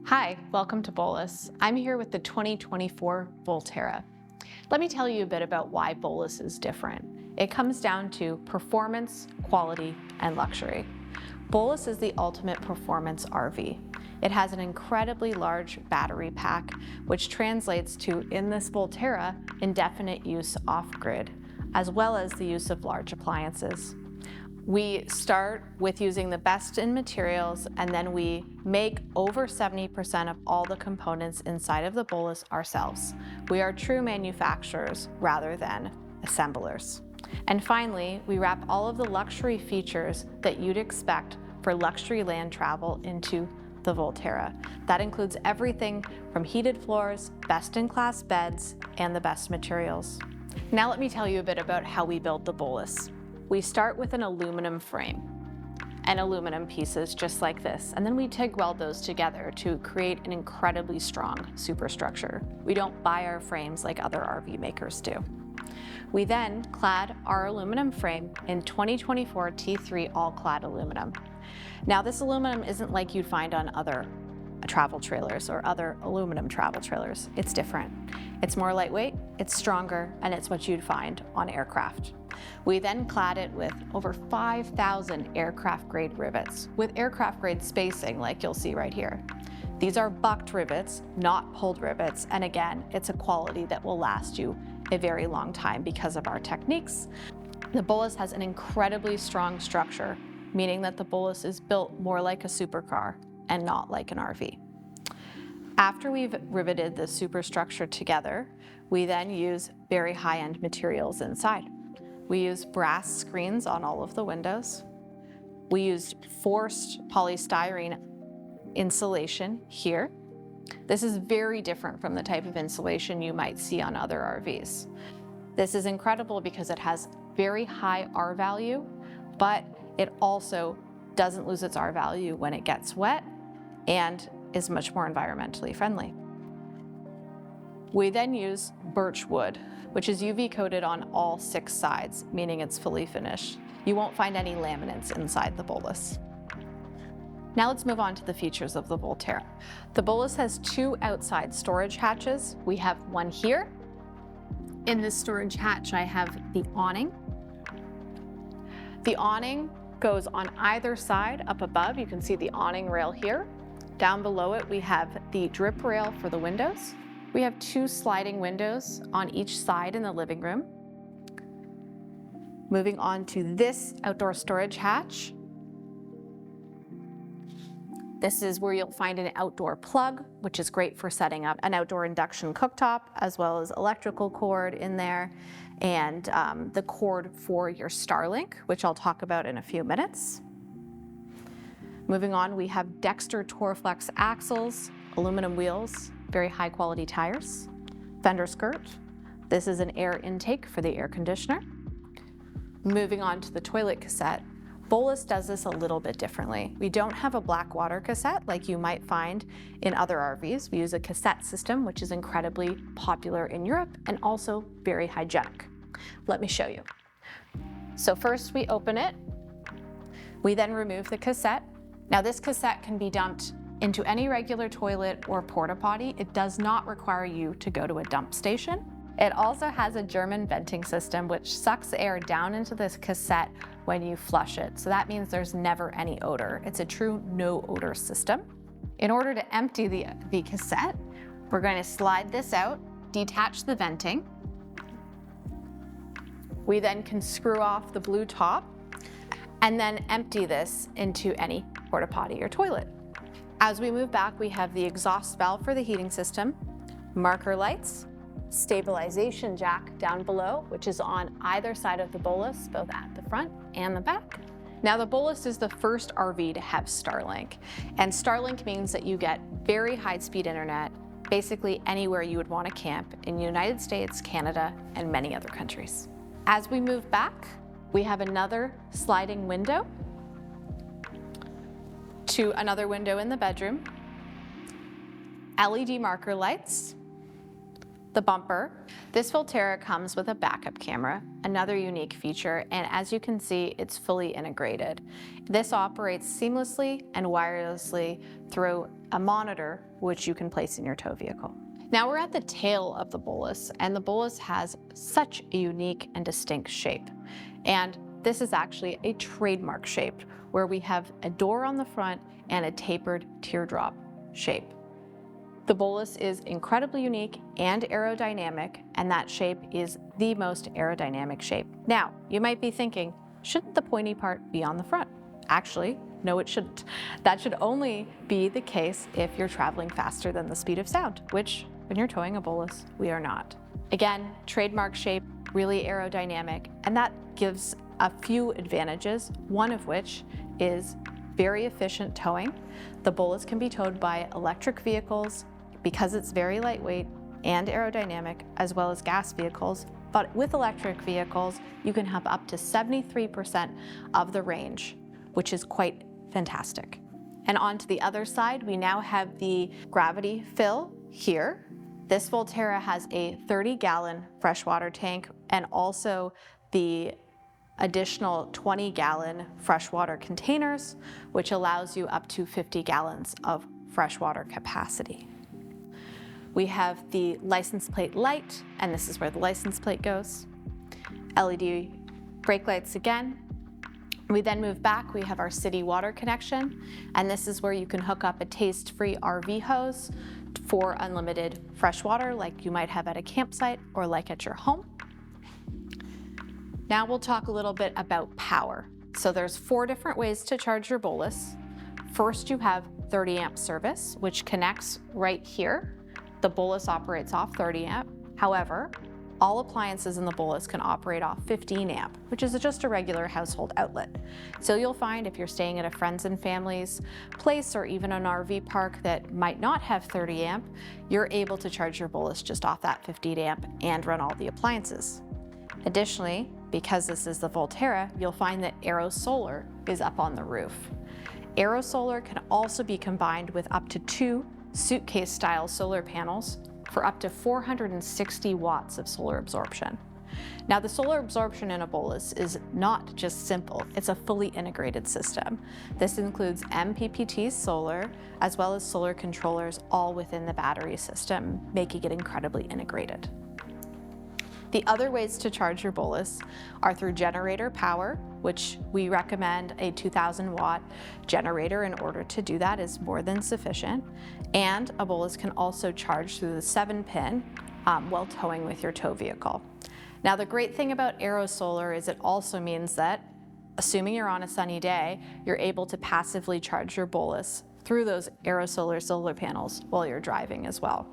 Hi, welcome to Bowlus. I'm here with the 2024 Volterra. Let me tell you a bit about why Bowlus is different. It comes down to performance, quality, and luxury. Bowlus is the ultimate performance RV. It has an incredibly large battery pack, which translates to, in this Volterra, indefinite use off-grid, as well as the use of large appliances. We start with using the best in materials, and then we make over 70% of all the components inside of the Bowlus ourselves. We are true manufacturers rather than assemblers. And finally, we wrap all of the luxury features that you'd expect for luxury land travel into the Volterra. That includes everything from heated floors, best-in-class beds, and the best materials. Now let me tell you a bit about how we build the Bowlus. We start with an aluminum frame and aluminum pieces just like this, and then we TIG weld those together to create an incredibly strong superstructure. We don't buy our frames like other RV makers do. We then clad our aluminum frame in 2024 T3 all-clad aluminum. Now this aluminum isn't like you'd find on other travel trailers or other aluminum travel trailers. It's different. It's more lightweight, it's stronger, and it's what you'd find on aircraft. We then clad it with over 5,000 aircraft-grade rivets with aircraft-grade spacing like you'll see right here. These are bucked rivets, not pulled rivets, and again, it's a quality that will last you a very long time because of our techniques. The Bowlus has an incredibly strong structure, meaning that the Bowlus is built more like a supercar and not like an RV. After we've riveted the superstructure together, we then use very high-end materials inside. We use brass screens on all of the windows. We used forced polystyrene insulation here. This is very different from the type of insulation you might see on other RVs. This is incredible because it has very high R value, but it also doesn't lose its R value when it gets wet and is much more environmentally friendly. We then use birch wood, which is UV coated on all 6 sides, meaning it's fully finished. You won't find any laminates inside the Bowlus. Now let's move on to the features of the Volterra. The Bowlus has 2 outside storage hatches. We have one here. In this storage hatch, I have the awning. The awning goes on either side up above. You can see the awning rail here. Down below it, we have the drip rail for the windows. We have 2 sliding windows on each side in the living room. Moving on to this outdoor storage hatch. This is where you'll find an outdoor plug, which is great for setting up an outdoor induction cooktop, as well as electrical cord in there, and the cord for your Starlink, which I'll talk about in a few minutes. Moving on, we have Dexter Torflex axles, aluminum wheels, very high quality tires, fender skirt. This is an air intake for the air conditioner. Moving on to the toilet cassette. Bowlus does this a little bit differently. We don't have a black water cassette like you might find in other RVs. We use a cassette system, which is incredibly popular in Europe and also very hygienic. Let me show you. So first we open it. We then remove the cassette. Now this cassette can be dumped into any regular toilet or porta potty. It does not require you to go to a dump station. It also has a German venting system which sucks air down into this cassette when you flush it. So that means there's never any odor. It's a true no odor system. In order to empty the cassette, we're going to slide this out, detach the venting. We then can screw off the blue top and then empty this into any porta potty or toilet. As we move back, we have the exhaust valve for the heating system, marker lights, stabilization jack down below, which is on either side of the Bowlus, both at the front and the back. Now the Bowlus is the first RV to have Starlink, and Starlink means that you get very high-speed internet basically anywhere you would want to camp in the United States, Canada, and many other countries. As we move back, we have another sliding window to another window in the bedroom, LED marker lights. The bumper. This Volterra comes with a backup camera, another unique feature, and as you can see, it's fully integrated. This operates seamlessly and wirelessly through a monitor, which you can place in your tow vehicle. Now we're at the tail of the Bowlus, and the Bowlus has such a unique and distinct shape. And this is actually a trademark shape, where we have a door on the front and a tapered teardrop shape. The Bowlus is incredibly unique and aerodynamic, and that shape is the most aerodynamic shape. Now, you might be thinking, shouldn't the pointy part be on the front? Actually, no, it shouldn't. That should only be the case if you're traveling faster than the speed of sound, which, when you're towing a Bowlus, we are not. Again, trademark shape, really aerodynamic, and that gives a few advantages, one of which is very efficient towing. The Bowlus can be towed by electric vehicles because it's very lightweight and aerodynamic, as well as gas vehicles. But with electric vehicles, you can have up to 73% of the range, which is quite fantastic. And on to the other side, we now have the gravity fill here. This Volterra has a 30-gallon freshwater tank and also the additional 20-gallon freshwater containers, which allows you up to 50 gallons of freshwater capacity. We have the license plate light, and this is where the license plate goes. LED brake lights again. We then move back, we have our city water connection, and this is where you can hook up a taste-free RV hose for unlimited fresh water like you might have at a campsite or like at your home. Now we'll talk a little bit about power. So there's 4 different ways to charge your Bowlus. First, you have 30 amp service, which connects right here. The Bowlus operates off 30 amp. However, all appliances in the Bowlus can operate off 15 amp, which is just a regular household outlet. So you'll find if you're staying at a friends and family's place or even an RV park that might not have 30 amp, you're able to charge your Bowlus just off that 15 amp and run all the appliances. Additionally, because this is the Volterra, you'll find that AeroSolar is up on the roof. AeroSolar can also be combined with up to 2 suitcase-style solar panels for up to 460 watts of solar absorption. Now, the solar absorption in a Bowlus is not just simple, it's a fully integrated system. This includes MPPT solar, as well as solar controllers, all within the battery system, making it incredibly integrated. The other ways to charge your Bowlus are through generator power, which we recommend a 2,000 watt generator. In order to do that is more than sufficient. And a Bowlus can also charge through the 7-pin while towing with your tow vehicle. Now, the great thing about AeroSolar is it also means that, assuming you're on a sunny day, you're able to passively charge your Bowlus through those AeroSolar solar panels while you're driving as well.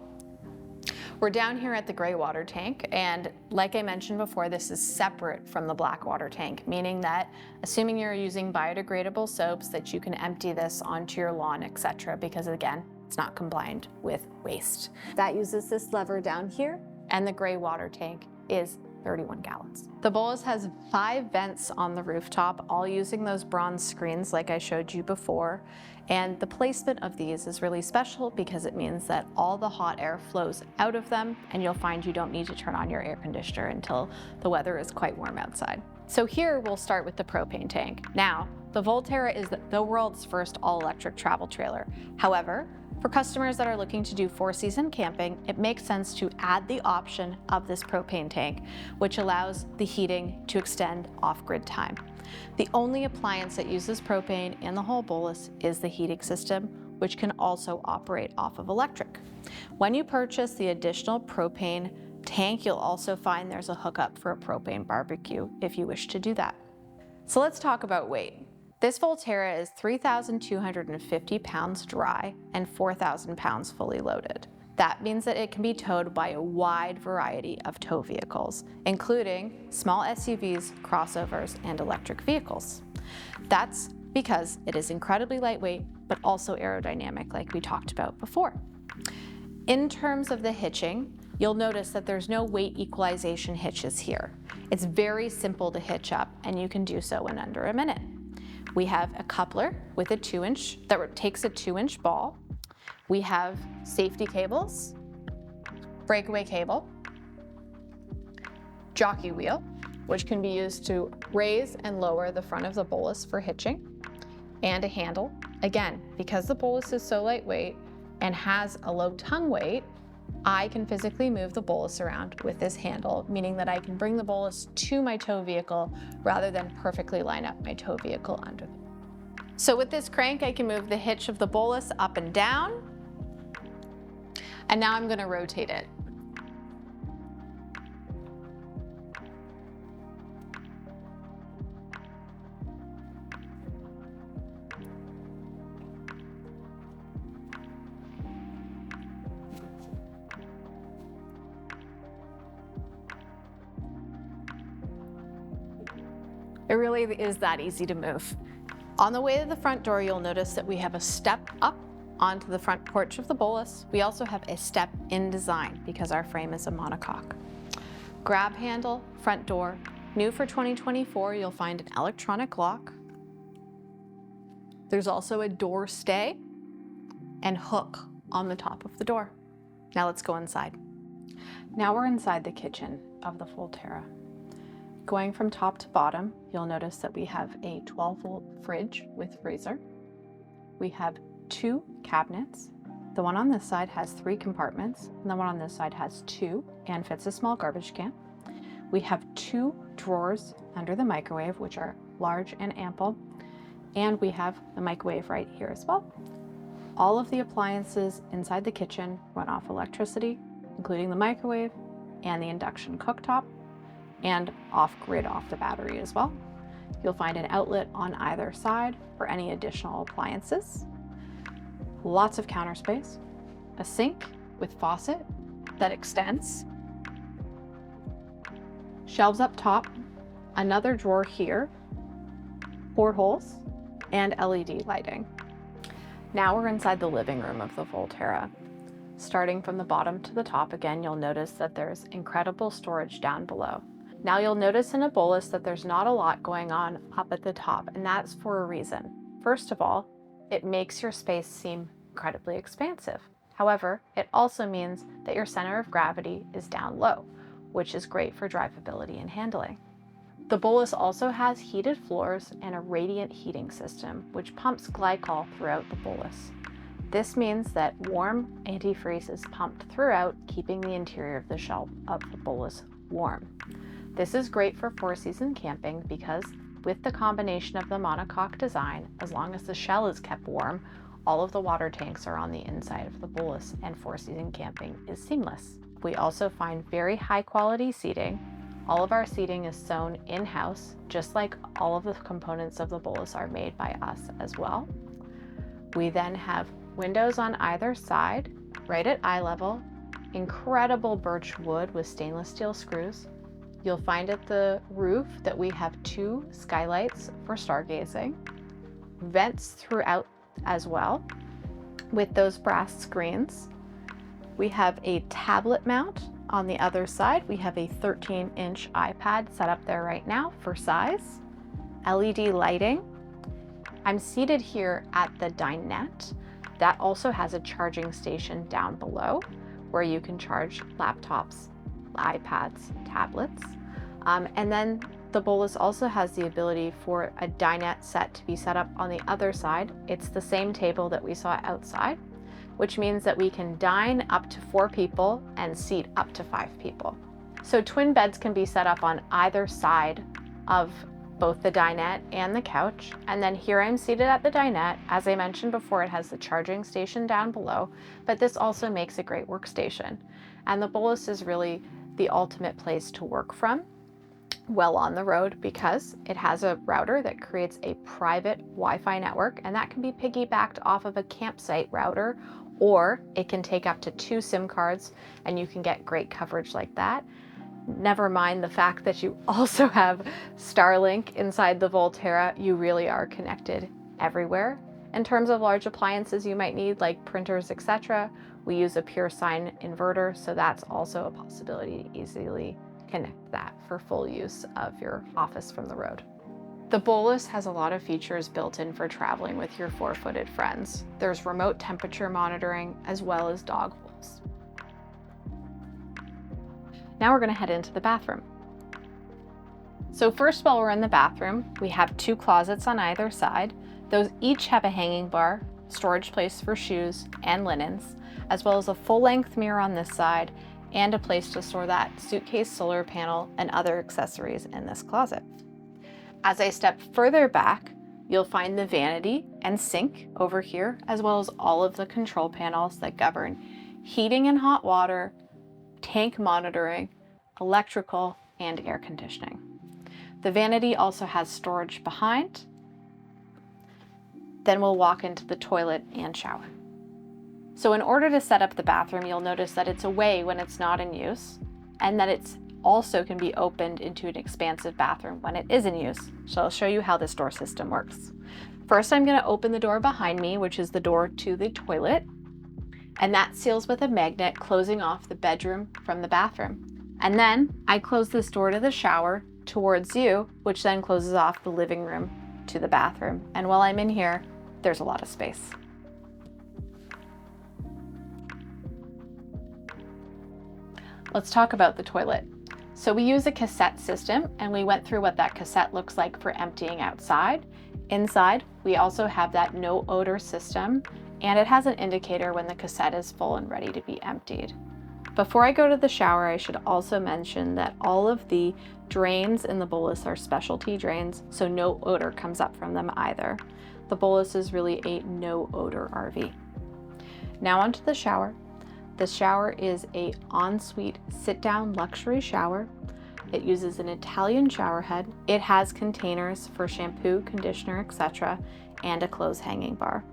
We're down here at the gray water tank, and like I mentioned before, this is separate from the black water tank, meaning that assuming you're using biodegradable soaps, that you can empty this onto your lawn, etc., because again, it's not combined with waste. That uses this lever down here, and the gray water tank is 31 gallons. The Bowlus has 5 vents on the rooftop, all using those bronze screens like I showed you before. And the placement of these is really special because it means that all the hot air flows out of them, and you'll find you don't need to turn on your air conditioner until the weather is quite warm outside. So here we'll start with the propane tank. Now, the Volterra is the world's first all-electric travel trailer. However, for customers that are looking to do 4-season camping, it makes sense to add the option of this propane tank, which allows the heating to extend off-grid time. The only appliance that uses propane in the whole Bowlus is the heating system, which can also operate off of electric. When you purchase the additional propane tank, you'll also find there's a hookup for a propane barbecue if you wish to do that. So let's talk about weight. This Volterra is 3,250 pounds dry and 4,000 pounds fully loaded. That means that it can be towed by a wide variety of tow vehicles, including small SUVs, crossovers, and electric vehicles. That's because it is incredibly lightweight, but also aerodynamic, like we talked about before. In terms of the hitching, you'll notice that there's no weight equalization hitches here. It's very simple to hitch up, and you can do so in under a minute. We have a coupler with a 2-inch that takes a 2-inch ball. We have safety cables, breakaway cable, jockey wheel, which can be used to raise and lower the front of the Bowlus for hitching, and a handle. Again, because the Bowlus is so lightweight and has a low tongue weight, I can physically move the Bowlus around with this handle, meaning that I can bring the Bowlus to my tow vehicle rather than perfectly line up my tow vehicle under them. So with this crank, I can move the hitch of the Bowlus up and down. And now I'm going to rotate it. It really is that easy to move. On the way to the front door, you'll notice that we have a step up onto the front porch of the Bowlus. We also have a step in design because our frame is a monocoque. Grab handle, front door. New for 2024, you'll find an electronic lock. There's also a door stay and hook on the top of the door. Now let's go inside. Now we're inside the kitchen of the Volterra. Going from top to bottom, you'll notice that we have a 12-volt fridge with freezer. We have 2 cabinets. The one on this side has 3 compartments, and the one on this side has 2 and fits a small garbage can. We have 2 drawers under the microwave, which are large and ample, and we have the microwave right here as well. All of the appliances inside the kitchen run off electricity, including the microwave and the induction cooktop, and off-grid off the battery as well. You'll find an outlet on either side for any additional appliances. Lots of counter space, a sink with faucet that extends, shelves up top, another drawer here, portholes, and LED lighting. Now we're inside the living room of the Volterra. Starting from the bottom to the top again, you'll notice that there's incredible storage down below. Now you'll notice in a Bowlus that there's not a lot going on up at the top, and that's for a reason. First of all, it makes your space seem incredibly expansive. However, it also means that your center of gravity is down low, which is great for drivability and handling. The Bowlus also has heated floors and a radiant heating system, which pumps glycol throughout the Bowlus. This means that warm antifreeze is pumped throughout, keeping the interior of the shell of the Bowlus warm. This is great for 4-season camping because with the combination of the monocoque design, as long as the shell is kept warm, all of the water tanks are on the inside of the Bowlus, and 4-season camping is seamless. We also find very high quality seating. All of our seating is sewn in-house, just like all of the components of the Bowlus are made by us as well. We then have windows on either side, right at eye level, incredible birch wood with stainless steel screws. You'll find at the roof that we have 2 skylights for stargazing, vents throughout as well with those brass screens. We have a tablet mount on the other side. We have a 13-inch iPad set up there right now for size, LED lighting. I'm seated here at the dinette. That also has a charging station down below where you can charge laptops, iPads, tablets. And then the Bowlus also has the ability for a dinette set to be set up on the other side. It's the same table that we saw outside, which means that we can dine up to 4 people and seat up to 5 people. So twin beds can be set up on either side of both the dinette and the couch. And then here I'm seated at the dinette. As I mentioned before, it has the charging station down below, but this also makes a great workstation. And the Bowlus is really the ultimate place to work from well on the road because it has a router that creates a private Wi-Fi network, and that can be piggybacked off of a campsite router, or it can take up to 2 SIM cards and you can get great coverage like that. Never mind the fact that you also have Starlink inside the Volterra. You really are connected everywhere. In terms of large appliances you might need, like printers, etc., we use a pure sine inverter, so that's also a possibility to easily connect that for full use of your office from the road. The Bowlus has a lot of features built in for traveling with your 4-footed friends. There's remote temperature monitoring as well as dog bowls. Now we're going to head into the bathroom. So first, while we're in the bathroom, we have 2 closets on either side. Those each have a hanging bar, storage place for shoes and linens, as well as a full-length mirror on this side and a place to store that suitcase, solar panel, and other accessories in this closet. As I step further back, you'll find the vanity and sink over here, as well as all of the control panels that govern heating and hot water, tank monitoring, electrical, and air conditioning. The vanity also has storage behind. Then we'll walk into the toilet and shower. So in order to set up the bathroom, you'll notice that it's away when it's not in use, and that it's also can be opened into an expansive bathroom when it is in use. So I'll show you how this door system works. First, I'm going to open the door behind me, which is the door to the toilet, and that seals with a magnet, closing off the bedroom from the bathroom. And then I close this door to the shower towards you, which then closes off the living room to the bathroom. And while I'm in here, there's a lot of space. Let's talk about the toilet. So we use a cassette system, and we went through what that cassette looks like for emptying outside. Inside, we also have that no odor system, and it has an indicator when the cassette is full and ready to be emptied. Before I go to the shower, I should also mention that all of the drains in the Bowlus are specialty drains, so no odor comes up from them either. The Bowlus is really a no odor RV. Now onto the shower. The shower is an ensuite sit-down luxury shower. It uses an Italian shower head. It has containers for shampoo, conditioner, etc., and a clothes hanging bar.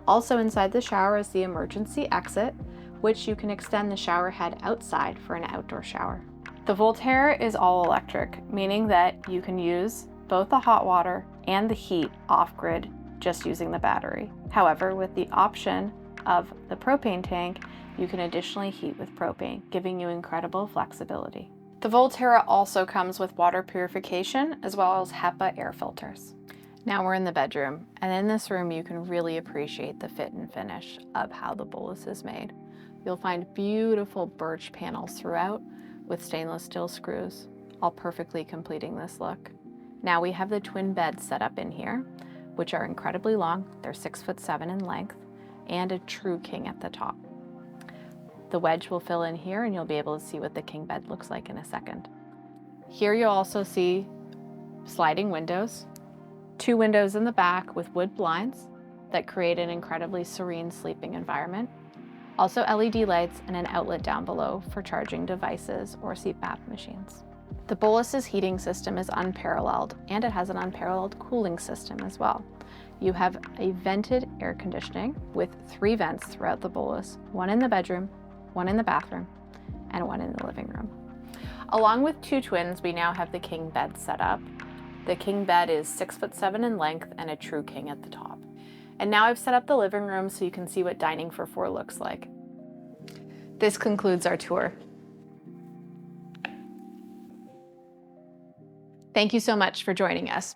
Also inside the shower is the emergency exit, which you can extend the shower head outside for an outdoor shower. The Volterra is all electric, meaning that you can use both the hot water and the heat off-grid just using the battery. However, with the option of the propane tank, you can additionally heat with propane, giving you incredible flexibility. The Volterra also comes with water purification as well as HEPA air filters. Now we're in the bedroom, and in this room you can really appreciate the fit and finish of how the Bowlus is made. You'll find beautiful birch panels throughout with stainless steel screws, all perfectly completing this look. Now we have the twin beds set up in here, which are incredibly long. They're 6'7" in length, and a true king at the top. The wedge will fill in here, and you'll be able to see what the king bed looks like in a second. Here you'll also see sliding windows, 2 windows in the back with wood blinds that create an incredibly serene sleeping environment. Also LED lights and an outlet down below for charging devices or CPAP machines. The Bowlus's heating system is unparalleled, and it has an unparalleled cooling system as well. You have a vented air conditioning with 3 vents throughout the Bowlus, 1 in the bedroom, 1 in the bathroom, and 1 in the living room. Along with 2 twins, we now have the king bed set up. The king bed is 6'7" in length and a true king at the top. And now I've set up the living room so you can see what dining for 4 looks like. This concludes our tour. Thank you so much for joining us.